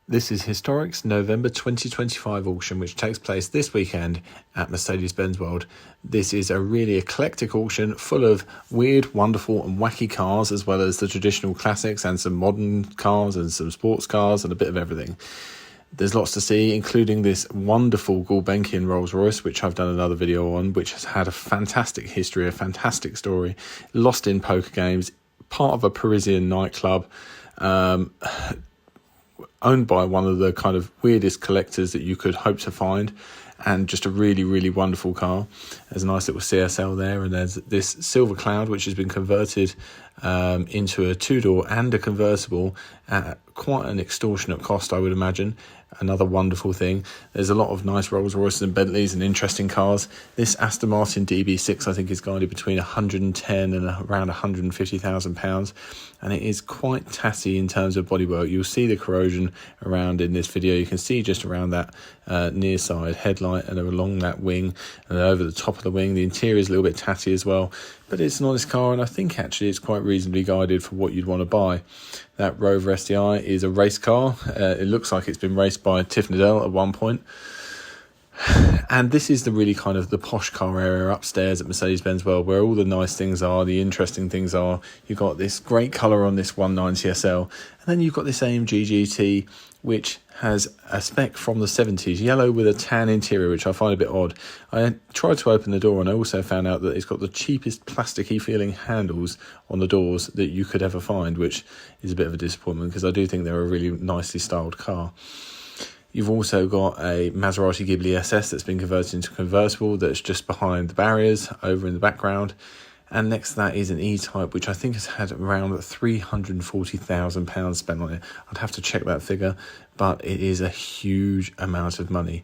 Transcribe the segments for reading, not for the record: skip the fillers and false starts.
This is Historic's November 2025 auction, which takes place this weekend at Mercedes Benz World. This is a really eclectic auction full of weird, wonderful and wacky cars, as well as the traditional classics and some modern cars and some sports cars and a bit of everything. There's lots to see, including this wonderful Gulbenkian Rolls Royce, which I've done another video on, which has had a fantastic history, a fantastic story, lost in poker games, part of a Parisian nightclub, owned by one of the kind of weirdest collectors that you could hope to find, and just a really, really wonderful car. There's a nice little CSL there, and there's this Silver Cloud, which has been converted into a two-door and a convertible at quite an extortionate cost, I would imagine. Another wonderful thing. There's a lot of nice Rolls Royces and Bentleys and interesting cars. This Aston Martin DB6, I think, is guided between 110 and around £150,000, and it is quite tatty in terms of bodywork. You'll see the corrosion around in this video. You can see just around that near side headlight and along that wing and over the top of the wing. The interior is a little bit tatty as well, but it's an honest car, and I think actually it's quite reasonably guided for what you'd want to buy. That Rover STI is a race car. It looks like it's been raced by Tiff Needell at one point. And this is the really kind of the posh car area upstairs at Mercedes Benz World, where all the nice things are, the interesting things are. You've got this great colour on this 190 SL, and then you've got this AMG GT, which has a spec from the 70s, yellow with a tan interior, which I find a bit odd. I tried to open the door, and I also found out that it's got the cheapest plasticky feeling handles on the doors that you could ever find, which is a bit of a disappointment because I do think they're a really nicely styled car. You've also got a Maserati Ghibli SS that's been converted into a convertible that's just behind the barriers over in the background. And next to that is an E-Type, which I think has had around £340,000 spent on it. I'd have to check that figure, but it is a huge amount of money.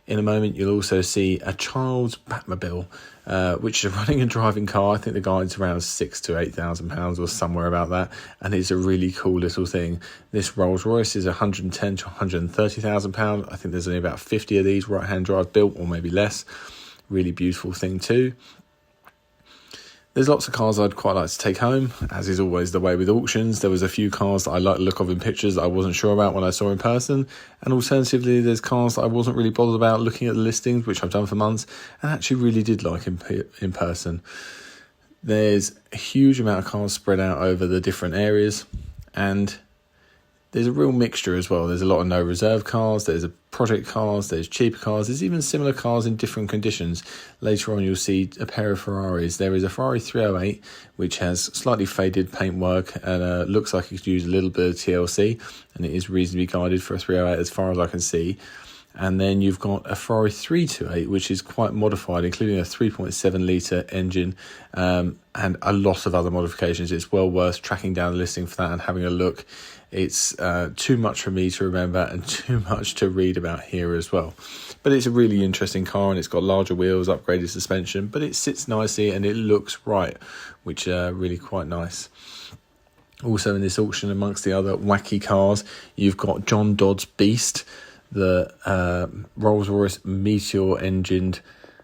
In a moment, you'll also see a child's Batmobile, which is a running and driving car. I think the guide's around £6,000 to £8,000 or somewhere about that, and it's a really cool little thing. This Rolls Royce is £110,000 to £130,000. I think there's only about 50 of these right-hand drive built, or maybe less. Really beautiful thing too. There's lots of cars I'd quite like to take home, as is always the way with auctions. There was a few cars that I like the look of in pictures that I wasn't sure about when I saw in person. And alternatively, there's cars that I wasn't really bothered about looking at the listings, which I've done for months, and actually really did like in person. There's a huge amount of cars spread out over the different areas, and there's a real mixture as well. There's a lot of no reserve cars, there's project cars, there's cheaper cars, there's even similar cars in different conditions. Later on you'll see a pair of Ferraris. There is a Ferrari 308 which has slightly faded paintwork and looks like it could use a little bit of TLC, and it is reasonably guided for a 308 as far as I can see. And then you've got a Ferrari 328, which is quite modified, including a 3.7 litre engine and a lot of other modifications. It's well worth tracking down the listing for that and having a look. It's too much for me to remember and too much to read about here as well. But it's a really interesting car, and it's got larger wheels, upgraded suspension, but it sits nicely and it looks right, which are really quite nice. Also in this auction, amongst the other wacky cars, you've got John Dodd's Beast, the Rolls-Royce Meteor engined,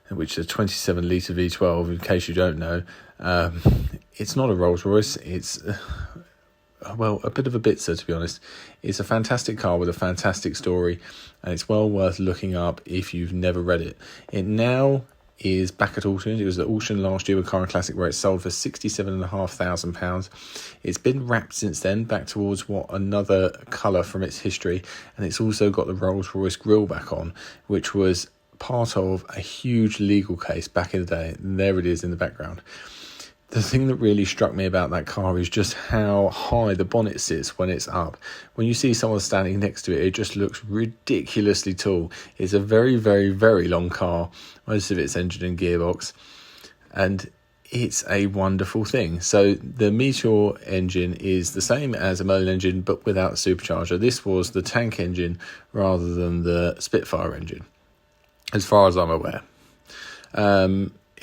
which is a 27 litre V12, in case you don't know. It's not a Rolls-Royce, it's well, a bit of a bitzer, to be honest. It's a fantastic car with a fantastic story, and it's well worth looking up if you've never read it. It now is back at auction. It was at auction last year with Car and Classic, where it sold for £67,500. It's been wrapped since then back towards another colour from its history, and it's also got the Rolls-Royce grille back on, which was part of a huge legal case back in the day. And there it is in the background. The thing that really struck me about that car is just how high the bonnet sits when it's up. When you see someone standing next to it, it just looks ridiculously tall. It's a very, very, very long car, most of its engine and gearbox, and it's a wonderful thing. So the Meteor engine is the same as a Merlin engine, but without the supercharger. This was the tank engine rather than the Spitfire engine, as far as I'm aware.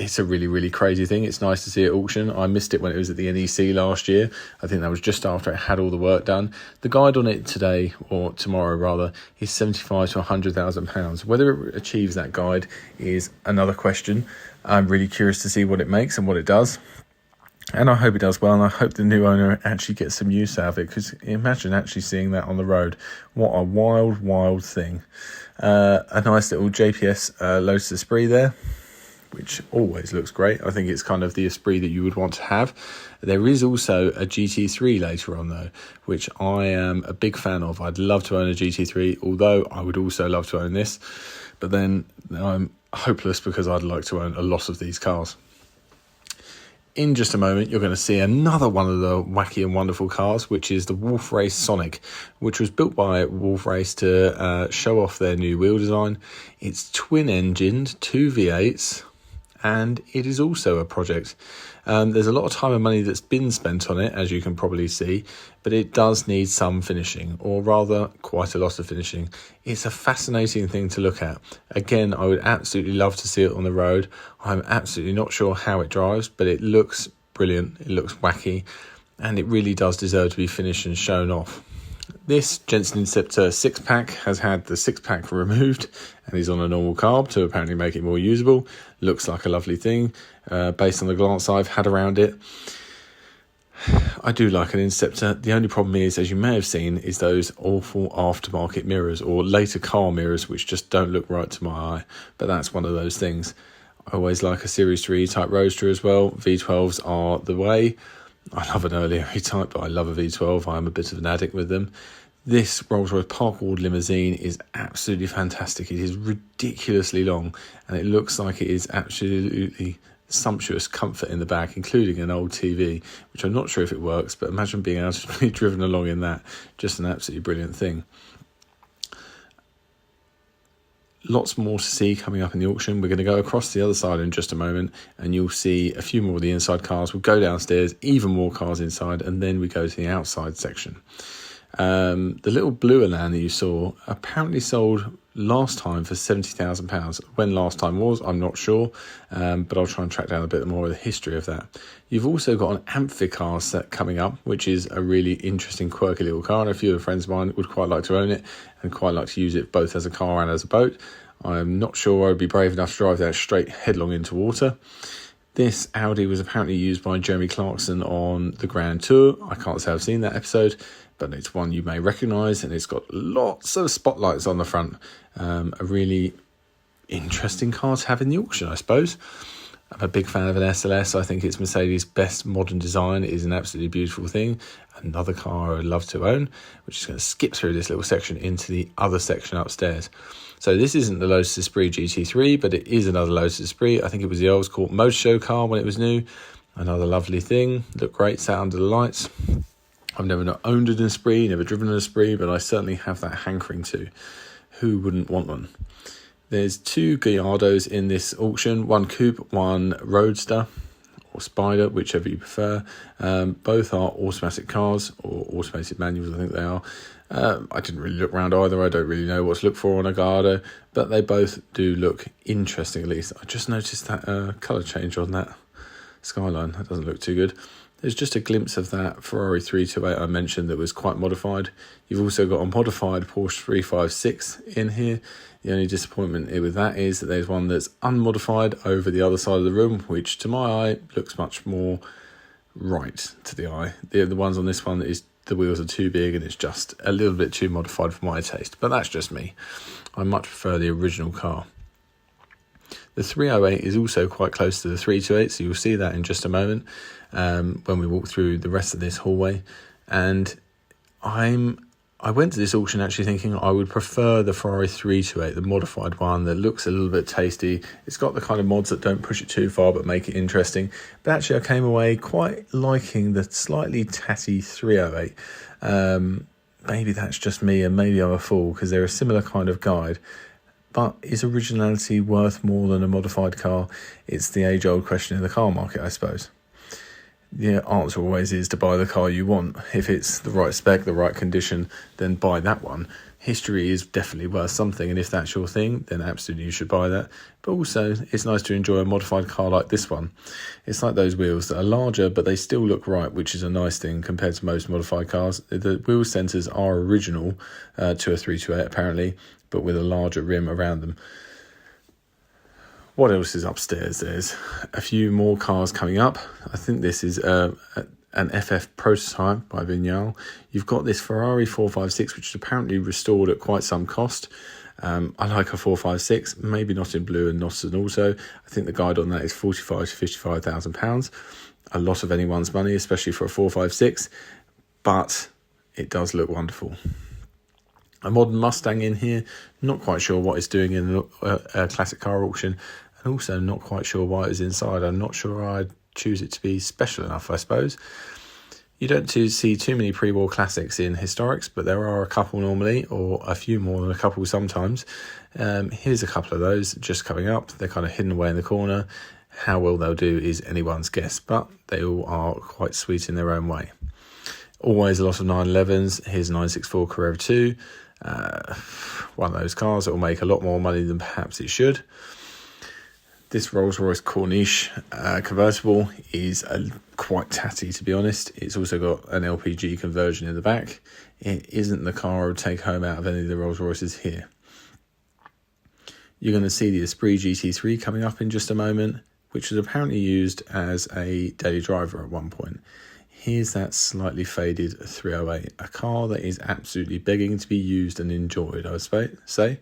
It's a really, really crazy thing. It's nice to see at auction. I missed it when it was at the NEC last year. I think that was just after it had all the work done. The guide on it today, or tomorrow rather, is £75,000 to £100,000. Whether it achieves that guide is another question. I'm really curious to see what it makes and what it does. And I hope it does well, and I hope the new owner actually gets some use out of it, because imagine actually seeing that on the road. What a wild, wild thing. A nice little JPS Lotus Esprit there, which always looks great. I think it's kind of the Esprit that you would want to have. There is also a GT3 later on, though, which I am a big fan of. I'd love to own a GT3, although I would also love to own this. But then I'm hopeless, because I'd like to own a lot of these cars. In just a moment, you're going to see another one of the wacky and wonderful cars, which is the Wolf Race Sonic, which was built by Wolf Race to show off their new wheel design. It's twin-engined, 2 V8s, and it is also a project. There's a lot of time and money that's been spent on it, as you can probably see, but it does need some finishing, or rather quite a lot of finishing. It's a fascinating thing to look at. Again, I would absolutely love to see it on the road. I'm absolutely not sure how it drives, but it looks brilliant, it looks wacky, and it really does deserve to be finished and shown off. This Jensen Inceptor 6-pack has had the 6-pack removed, and is on a normal carb to apparently make it more usable. Looks like a lovely thing, based on the glance I've had around it. I do like an Inceptor. The only problem is, as you may have seen, is those awful aftermarket mirrors, or later car mirrors, which just don't look right to my eye. But that's one of those things. I always like a Series 3 type Roadster as well. V12s are the way. I love an earlier E-Type, but I love a V12. I'm a bit of an addict with them. This Rolls-Royce Park-Ward limousine is absolutely fantastic. It is ridiculously long, and it looks like it is absolutely sumptuous comfort in the back, including an old TV, which I'm not sure if it works, but imagine being able to be driven along in that. Just an absolutely brilliant thing. Lots more to see coming up in the auction. We're going to go across the other side in just a moment, and you'll see a few more of the inside cars. We'll go downstairs, even more cars inside, and then we go to the outside section. The little blue Elan that you saw apparently sold last time for £70,000. When last time was, I'm not sure, but I'll try and track down a bit more of the history of that. You've also got an Amphicar set coming up, which is a really interesting, quirky little car, and a few of friends of mine would quite like to own it and quite like to use it both as a car and as a boat. I'm not sure I'd be brave enough to drive that straight headlong into water. This Audi was apparently used by Jeremy Clarkson on the Grand Tour. I can't say I've seen that episode, but it's one you may recognise, and it's got lots of spotlights on the front. A really interesting car to have in the auction, I suppose. I'm a big fan of an SLS. I think it's Mercedes' best modern design. It is an absolutely beautiful thing. Another car I would love to own, which is going to skip through this little section into the other section upstairs. So this isn't the Lotus Esprit GT3, but it is another Lotus Esprit. I think it was the Earl's Court Motor Show car when it was new. Another lovely thing. Looked great, sat under the lights. I've never owned an Esprit, never driven an Esprit, but I certainly have that hankering to. Who wouldn't want one? There's 2 Gallardos in this auction, one coupe, one roadster, or Spider, whichever you prefer. Both are automatic cars, or automated manuals, I think they are. I didn't really look around either. I don't really know what to look for on a Gallardo, but they both do look interesting, at least. I just noticed that colour change on that Skyline. That doesn't look too good. There's just a glimpse of that Ferrari 328 I mentioned that was quite modified. You've also got a modified Porsche 356 in here. The only disappointment with that is that there's one that's unmodified over the other side of the room, which to my eye looks much more right to the eye. The ones on this one, is the wheels are too big and it's just a little bit too modified for my taste. But that's just me. I much prefer the original car. The 308 is also quite close to the 328, so you'll see that in just a moment when we walk through the rest of this hallway. And I went to this auction actually thinking I would prefer the Ferrari 328, the modified one that looks a little bit tasty. It's got the kind of mods that don't push it too far but make it interesting. But actually I came away quite liking the slightly tatty 308. Maybe that's just me, and maybe I'm a fool because they're a similar kind of guide. But is originality worth more than a modified car? It's the age-old question in the car market, I suppose. The answer always is to buy the car you want. If it's the right spec, the right condition, then buy that one. History is definitely worth something, and if that's your thing, then absolutely you should buy that. But also, it's nice to enjoy a modified car like this one. It's like those wheels that are larger, but they still look right, which is a nice thing compared to most modified cars. The wheel centres are original to a 328 apparently, but with a larger rim around them. What else is upstairs? There's a few more cars coming up. I think this is an FF prototype by Vignale. You've got this Ferrari 456, which is apparently restored at quite some cost. I like a 456, maybe not in blue and not as an auto. I think the guide on that is £45,000 to £55,000. A lot of anyone's money, especially for a 456, but it does look wonderful. A modern Mustang in here, not quite sure what it's doing in a classic car auction, and also not quite sure why it's inside. I'm not sure I'd choose it to be special enough, I suppose. You don't see too many pre-war classics in historics, but there are a couple normally, or a few more than a couple sometimes. Here's a couple of those just coming up. They're kind of hidden away in the corner. How well they'll do is anyone's guess, but they all are quite sweet in their own way. Always a lot of 911s. Here's a 964 Carrera 2. One of those cars that will make a lot more money than perhaps it should. This Rolls-Royce Corniche convertible is quite tatty, to be honest. It's also got an LPG conversion in the back. It isn't the car I would take home out of any of the Rolls-Royces here. You're going to see the Esprit GT3 coming up in just a moment, which was apparently used as a daily driver at one point. Here's that slightly faded 308, a car that is absolutely begging to be used and enjoyed, I would say.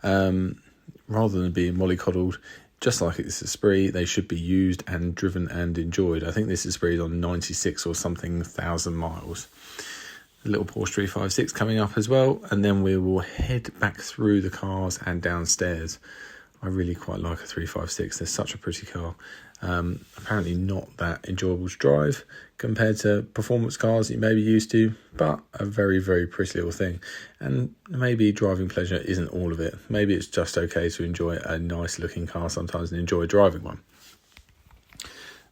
Rather than being mollycoddled, just like it's Esprit, they should be used and driven and enjoyed. I think this Esprit is on 96 or something thousand miles. A little Porsche 356 coming up as well, and then we will head back through the cars and downstairs. I really quite like a 356. They're such a pretty car. Apparently not that enjoyable to drive compared to performance cars that you may be used to, but a very, very pretty little thing. And maybe driving pleasure isn't all of it. Maybe it's just okay to enjoy a nice looking car sometimes and enjoy driving one.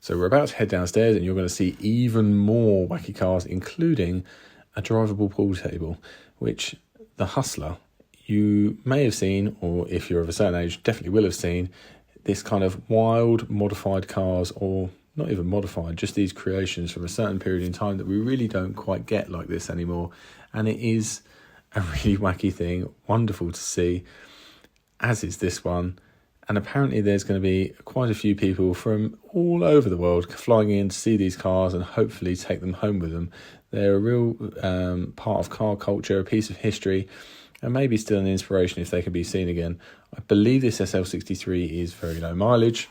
So we're about to head downstairs and you're going to see even more wacky cars, including a drivable pool table, which the Hustler, you may have seen, or if you're of a certain age, definitely will have seen, this kind of wild modified cars, or not even modified, just these creations from a certain period in time that we really don't quite get like this anymore. And it is a really wacky thing, wonderful to see, as is this one. And apparently there's going to be quite a few people from all over the world flying in to see these cars and hopefully take them home with them. They're a real part of car culture, a piece of history, and maybe still an inspiration if they can be seen again. I believe this SL63 is very low mileage.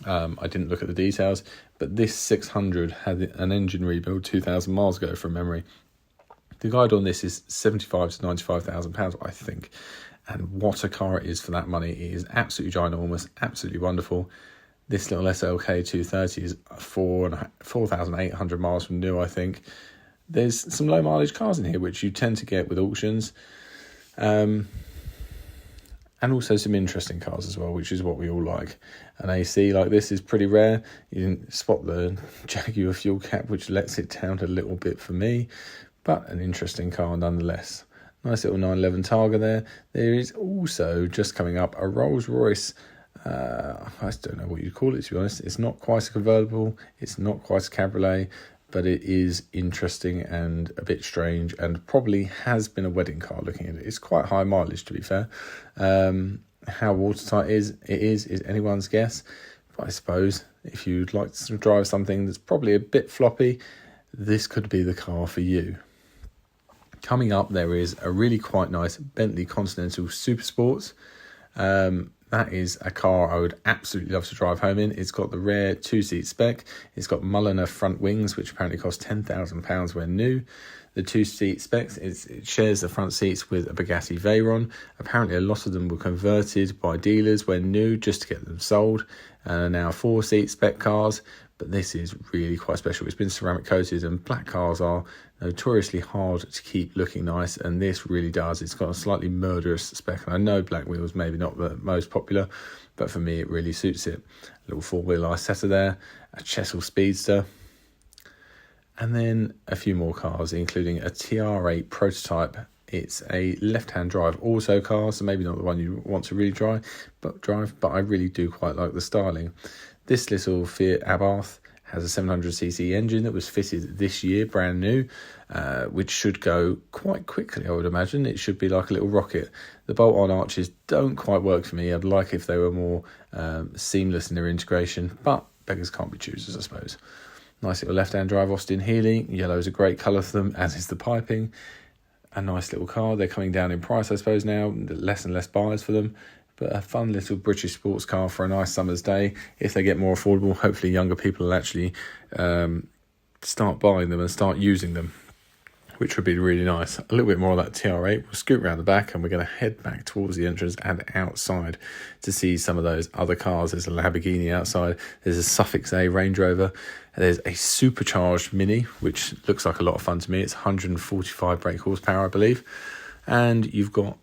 I didn't look at the details, but this 600 had an engine rebuild 2,000 miles ago from memory. The guide on this is £75,000 to £95,000, I think. And what a car it is for that money. It is absolutely ginormous, absolutely wonderful. This little SLK 230 is 4,800 miles from new, I think. There's some low mileage cars in here, which you tend to get with auctions. And also some interesting cars as well, which is what we all like. An AC like this is pretty rare. You didn't spot the Jaguar fuel cap, which lets it down a little bit for me, but an interesting car nonetheless. Nice little 911 Targa there. There is also, just coming up, a Rolls-Royce, I don't know what you'd call it, to be honest. It's not quite a convertible, it's not quite a cabriolet, but it is interesting and a bit strange, and probably has been a wedding car looking at it. It's quite high mileage, to be fair. How watertight it is anyone's guess. But I suppose if you'd like to drive something that's probably a bit floppy, this could be the car for you. Coming up, there is a really quite nice Bentley Continental Super Sports. That is a car I would absolutely love to drive home in. It's got the rare two-seat spec. It's got Mulliner front wings, which apparently cost £10,000 when new. The two-seat specs, it shares the front seats with a Bugatti Veyron. Apparently a lot of them were converted by dealers when new just to get them sold, and are now four-seat spec cars. But this is really quite special. It's been ceramic coated, and black cars are notoriously hard to keep looking nice, and this really does. It's got a slightly murderous spec, and I know black wheels maybe not the most popular, but for me it really suits it. A little four-wheel Isetta there, a Chesil Speedster, and then a few more cars, including a TR8 prototype. It's a left-hand drive auto car, so maybe not the one you want to really drive, but I really do quite like the styling. This little Fiat Abarth has a 700cc engine that was fitted this year, brand new. which should go quite quickly, I would imagine. It should be like a little rocket. The bolt-on arches don't quite work for me. I'd like if they were more seamless in their integration, but beggars can't be choosers, I suppose. Nice little left-hand drive Austin Healey. Yellow is a great colour for them, as is the piping. A nice little car. They're coming down in price, I suppose, now. Less and less buyers for them. But a fun little British sports car for a nice summer's day. If they get more affordable, hopefully younger people will actually start buying them and start using them, which would be really nice. A little bit more of that TR8. We'll scoot around the back and we're going to head back towards the entrance and outside to see some of those other cars. There's a Lamborghini outside. There's a Suffix A Range Rover. There's a supercharged Mini, which looks like a lot of fun to me. It's 145 brake horsepower, I believe. And you've got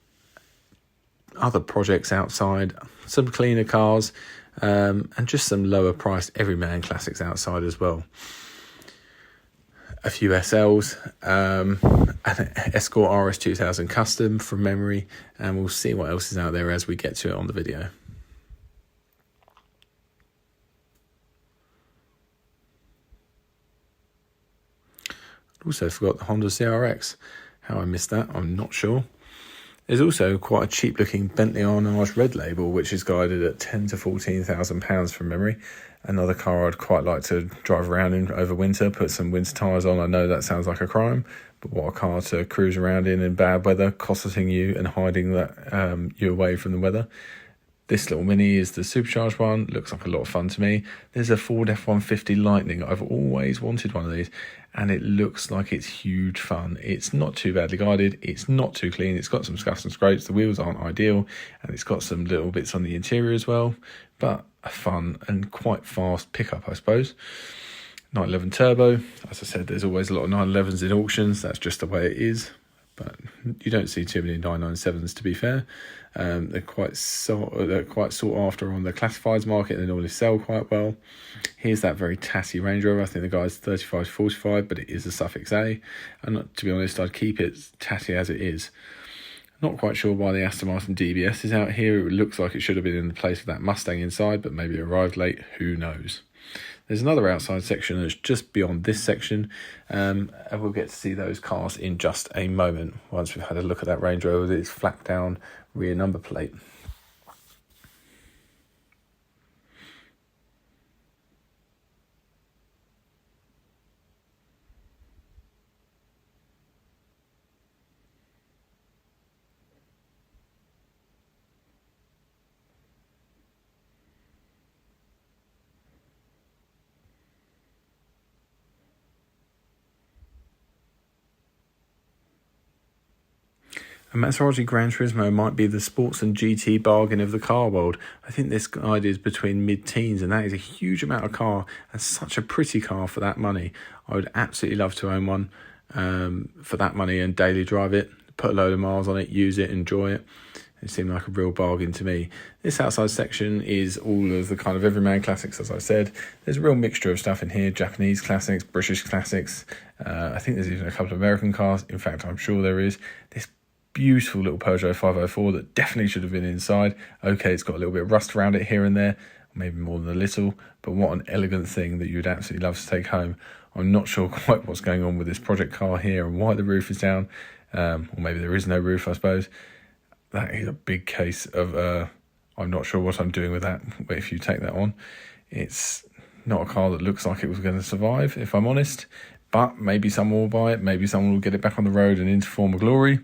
other projects outside, some cleaner cars, and just some lower priced everyman classics outside as well. A few SLs, an Escort RS 2000 Custom from memory, and we'll see what else is out there as we get to it on the video. Also forgot the Honda CRX. How I missed that, I'm not sure. There's also quite a cheap looking Bentley Arnage Red Label, which is guided at £10,000 to £14,000 from memory. Another car I'd quite like to drive around in over winter, put some winter tyres on. I know that sounds like a crime, but what a car to cruise around in bad weather, cosseting you and hiding that you away from the weather. This little Mini is the supercharged one. Looks like a lot of fun to me. There's a Ford F-150 Lightning. I've always wanted one of these, and it looks like it's huge fun. It's not too badly guided. It's not too clean. It's got some scuffs and scrapes. The wheels aren't ideal, and it's got some little bits on the interior as well, but a fun and quite fast pickup, I suppose. 911 turbo. As I said, there's always a lot of 911s in auctions. That's just the way it is. But you don't see too many 997s, to be fair. They're quite sought after on the classifieds market. They normally sell quite well. Here's that very tatty Range Rover. I think the guy's 35 to 45, but it is a Suffix A. And to be honest, I'd keep it tatty as it is. Not quite sure why the Aston Martin DBS is out here. It looks like it should have been in the place of that Mustang inside, but maybe it arrived late. Who knows? There's another outside section that's just beyond this section, and we'll get to see those cars in just a moment once we've had a look at that Range Rover with its flat down rear number plate. A Maserati Gran Turismo might be the sports and GT bargain of the car world. I think this guide is between mid-teens, and that is a huge amount of car and such a pretty car for that money. I would absolutely love to own one for that money and daily drive it, put a load of miles on it, use it, enjoy it. It seemed like a real bargain to me. This outside section is all of the kind of everyman classics, as I said. There's a real mixture of stuff in here. Japanese classics, British classics. I think there's even a couple of American cars. In fact, I'm sure there is. This beautiful little Peugeot 504 that definitely should have been inside. Okay, it's got a little bit of rust around it here and there, maybe more than a little, but what an elegant thing that you'd absolutely love to take home. I'm not sure quite what's going on with this project car here and why the roof is down, or maybe there is no roof, I suppose. That is a big case of I'm not sure what I'm doing with that if you take that on. It's not a car that looks like it was going to survive, if I'm honest, but maybe someone will buy it, maybe someone will get it back on the road and into former glory.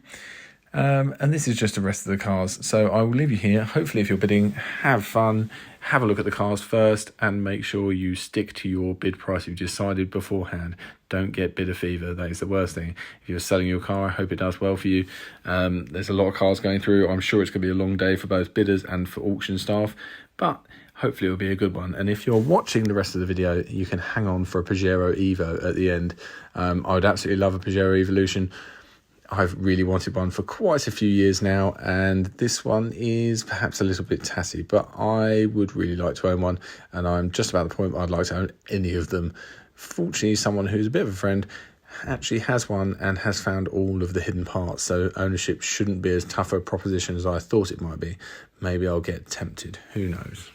And this is just the rest of the cars, so I will leave you here. Hopefully, if you're bidding, have fun, have a look at the cars first, and make sure you stick to your bid price you've decided beforehand. Don't get bidder fever. That is the worst thing. If you're selling your car, I hope it does well for you. There's a lot of cars going through. I'm sure it's going to be a long day for both bidders and for auction staff, but hopefully it'll be a good one. And if you're watching the rest of the video, you can hang on for a Pajero Evo at the end. I would absolutely love a Pajero Evolution. I've really wanted one for quite a few years now, and this one is perhaps a little bit tatty, but I would really like to own one, and I'm just about the point where I'd like to own any of them. Fortunately, someone who's a bit of a friend actually has one and has found all of the hidden parts, so ownership shouldn't be as tough a proposition as I thought it might be. Maybe I'll get tempted, who knows.